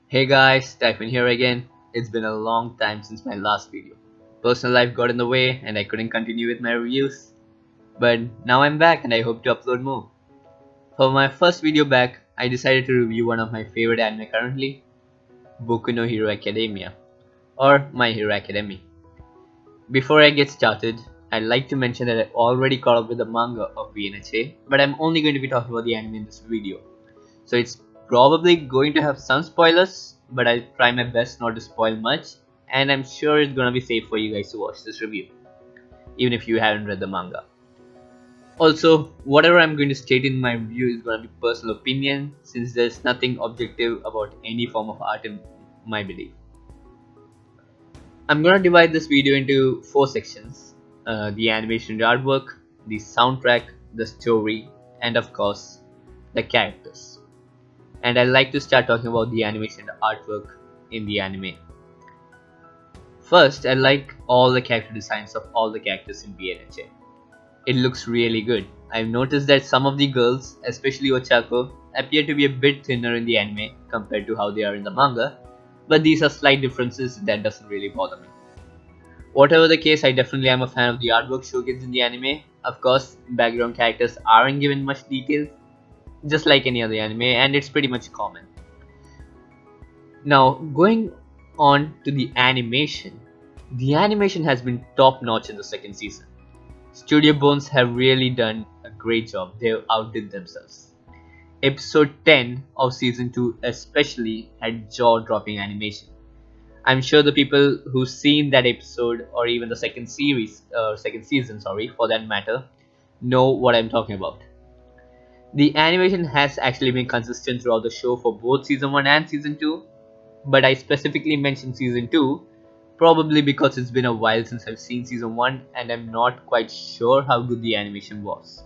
Hey guys, Typhon here again. It's been a long time since my last video. Personal life got in the way and I couldn't continue with my reviews. But now I'm back and I hope to upload more. For my first video back, I decided to review one of my favorite anime currently, Boku no Hero Academia, or My Hero Academy. Before I get started, I'd like to mention that I already caught up with the manga of BNHA, but I'm only going to be talking about the anime in this video. So it's probably going to have some spoilers, but I'll try my best not to spoil much, and I'm sure it's gonna be safe for you guys to watch this review, even if you haven't read the manga. Also, whatever I'm going to state in my review is gonna be personal opinion, since there's nothing objective about any form of art in my belief. I'm gonna divide this video into 4 sections: the animation and artwork, the soundtrack, the story, and of course, the characters. And I'd like to start talking about the animation and artwork in the anime. First, I like all the character designs of all the characters in BNHA. It looks really good. I've noticed that some of the girls, especially Ochako, appear to be a bit thinner in the anime compared to how they are in the manga, but these are slight differences that doesn't really bother me. Whatever the case, I definitely am a fan of the artwork showcased in the anime. Of course, background characters aren't given much detail, just like any other anime, and it's pretty much common. Now, going on to the animation has been top notch in the second season. Studio Bones have really done a great job. They've outdid themselves. Episode 10 of season 2 especially had jaw-dropping animation. I'm sure the people who've seen that episode, or even the second season for that matter, know what I'm talking about. The animation has actually been consistent throughout the show for both season 1 and season 2, but I specifically mentioned season 2 probably because it's been a while since I've seen season 1 and I'm not quite sure how good the animation was.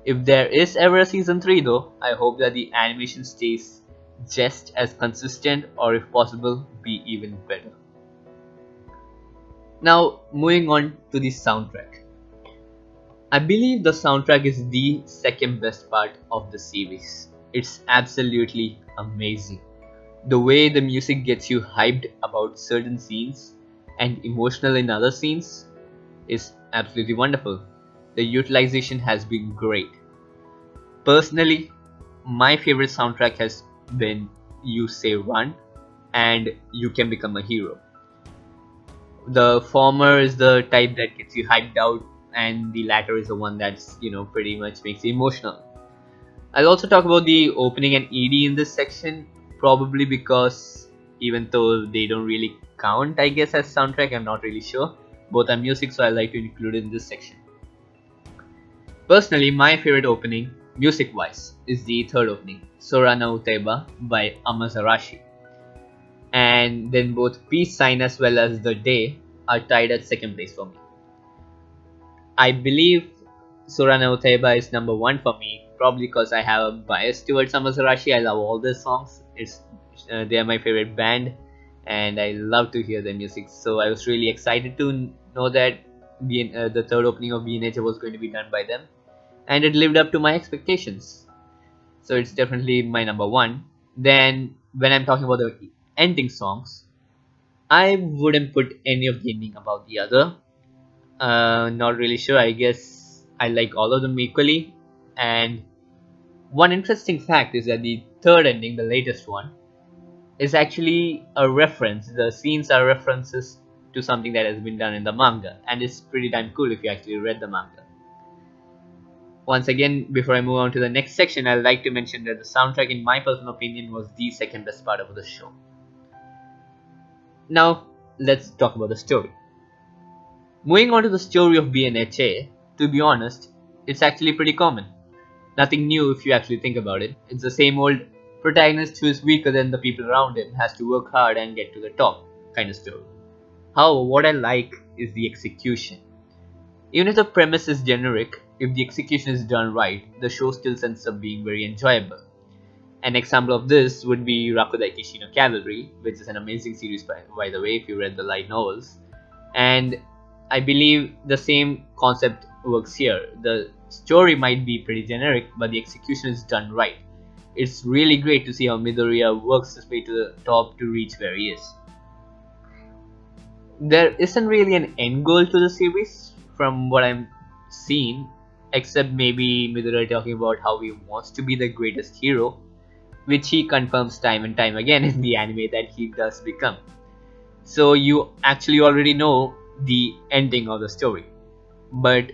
If there is ever a season 3 though, I hope that the animation stays just as consistent, or if possible, be even better. Now, moving on to the soundtrack. I believe the soundtrack is the second best part of the series. It's absolutely amazing. The way the music gets you hyped about certain scenes and emotional in other scenes is absolutely wonderful. The utilization has been great. Personally, my favorite soundtrack has been You Say Run and You Can Become a Hero. The former is the type that gets you hyped out, and the latter is the one that's, pretty much makes you emotional. I'll also talk about the opening and ED in this section, probably because even though they don't really count, I guess, as soundtrack, I'm not really sure. Both are music, so I like to include it in this section. Personally, my favorite opening, music-wise, is the third opening, Sora no Uteba by Amazarashi. And then both Peace Sign as well as The Day are tied at second place for me. I believe Sora no Uteba is number 1 for me, probably because I have a bias towards Amazarashi. I love all their songs. They are my favorite band, and I love to hear their music. So I was really excited to know that the third opening of BNH was going to be done by them, and it lived up to my expectations. So it's definitely my number 1. Then when I'm talking about the ending songs, I wouldn't put any of the ending above the other. Not really sure. I guess I like all of them equally. And one interesting fact is that the third ending, the latest one, is actually a reference. The scenes are references to something that has been done in the manga, and it's pretty damn cool if you actually read the manga. Once again, before I move on to the next section, I'd like to mention that the soundtrack, in my personal opinion, was the second best part of the show. Now, let's talk about the story. Moving on to the story of BNHA, to be honest, it's actually pretty common. Nothing new if you actually think about it. It's the same old protagonist who is weaker than the people around him, has to work hard and get to the top kind of story. However, what I like is the execution. Even if the premise is generic, if the execution is done right, the show still ends up being very enjoyable. An example of this would be Rakudai Kishino Cavalry, which is an amazing series by the way if you read the light novels. And I believe the same concept works here. The story might be pretty generic, but the execution is done right. it's really great to see how Midoriya works his way to the top to reach where he is. There isn't really an end goal to the series from what I'm seeing, except maybe Midoriya talking about how he wants to be the greatest hero, which he confirms time and time again in the anime that he does become. So you actually already know the ending of the story, but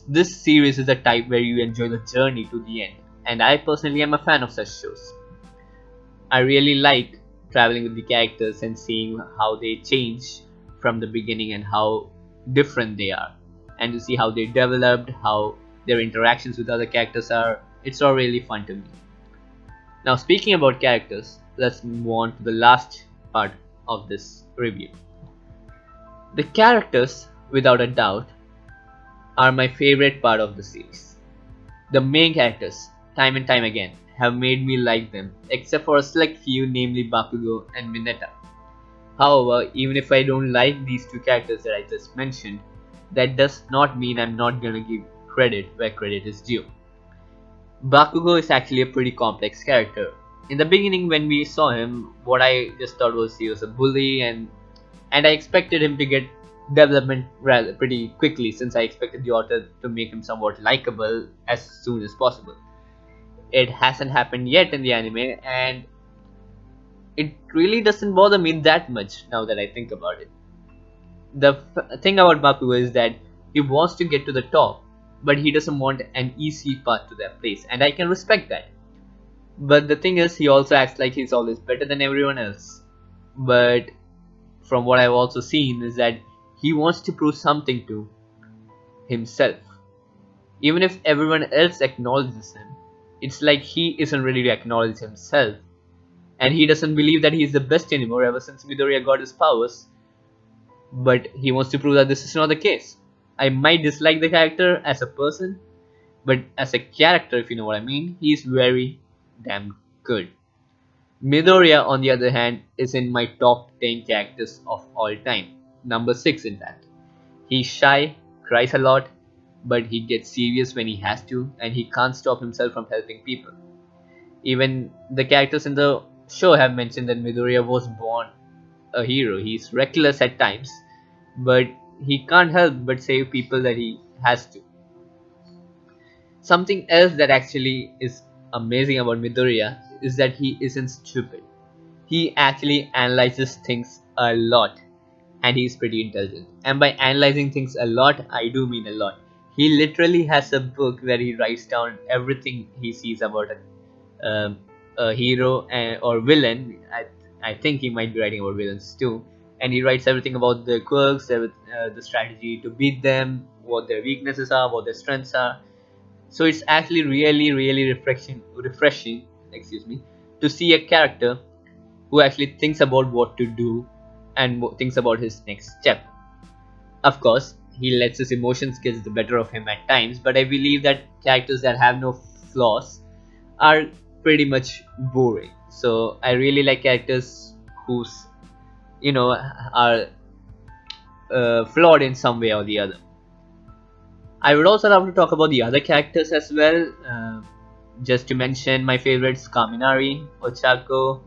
this series is a type where you enjoy the journey to the end, and I personally am a fan of such shows. I really like traveling with the characters and seeing how they change from the beginning and how different they are, and to see how they developed, how their interactions with other characters are. It's all really fun to me. Now, speaking about characters, let's move on to the last part of this review. The characters, without a doubt, are my favorite part of the series. The main characters, time and time again, have made me like them, except for a select few, namely Bakugo and Mineta. However, even if I don't like these two characters that I just mentioned, that does not mean I'm not gonna give credit where credit is due. Bakugo is actually a pretty complex character. In the beginning, when we saw him, what I just thought was he was a bully, and I expected him to get development rather pretty quickly, since I expected the author to make him somewhat likable as soon as possible. It hasn't happened yet in the anime, and it really doesn't bother me that much now that I think about it. The thing about Bakugo is that he wants to get to the top, but he doesn't want an easy path to that place, and I can respect that. But the thing is, he also acts like he's always better than everyone else. But from what I've also seen is that he wants to prove something to himself. Even if everyone else acknowledges him, it's like he isn't ready to acknowledge himself. And he doesn't believe that he is the best anymore ever since Midoriya got his powers. But he wants to prove that this is not the case. I might dislike the character as a person, but as a character, if you know what I mean, he's very damn good. Midoriya, on the other hand, is in my top 10 characters of all time. Number 6 in fact. He's shy, cries a lot, but he gets serious when he has to, and he can't stop himself from helping people. Even the characters in the show have mentioned that Midoriya was born a hero. He's reckless at times, but he can't help but save people that he has to. Something else that actually is amazing about Midoriya is that he isn't stupid. He actually analyzes things a lot, and he's pretty intelligent. And by analyzing things a lot, I do mean a lot. He literally has a book where he writes down everything he sees about a hero or villain. I think he might be writing about villains too. And he writes everything about their quirks, the strategy to beat them, what their weaknesses are, what their strengths are. So it's actually really refreshing, to see a character who actually thinks about what to do and thinks about his next step. Of course, he lets his emotions get the better of him at times, but I believe that characters that have no flaws are pretty much boring. So I really like characters who's are flawed in some way or the other. I would also love to talk about the other characters as well. Just to mention my favorites: Kaminari, Ochako,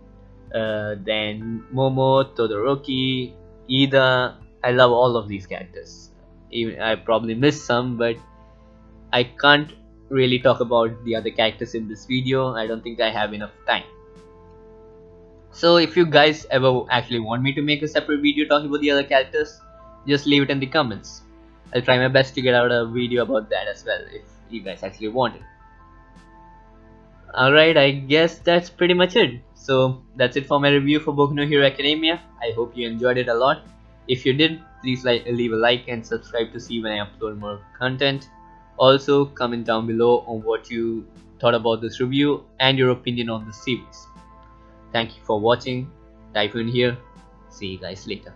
then Momo, Todoroki, Ida. I love all of these characters. Even I probably missed some, but I can't really talk about the other characters in this video. I don't think I have enough time. So if you guys ever actually want me to make a separate video talking about the other characters, just leave it in the comments. I'll try my best to get out a video about that as well, if you guys actually want it. Alright, I guess that's pretty much it. So that's it for my review for Boku no Hero Academia. I hope you enjoyed it a lot. If you did, please leave a like and subscribe to see when I upload more content. Also, comment down below on what you thought about this review and your opinion on the series. Thank you for watching. Typhoon here. See you guys later.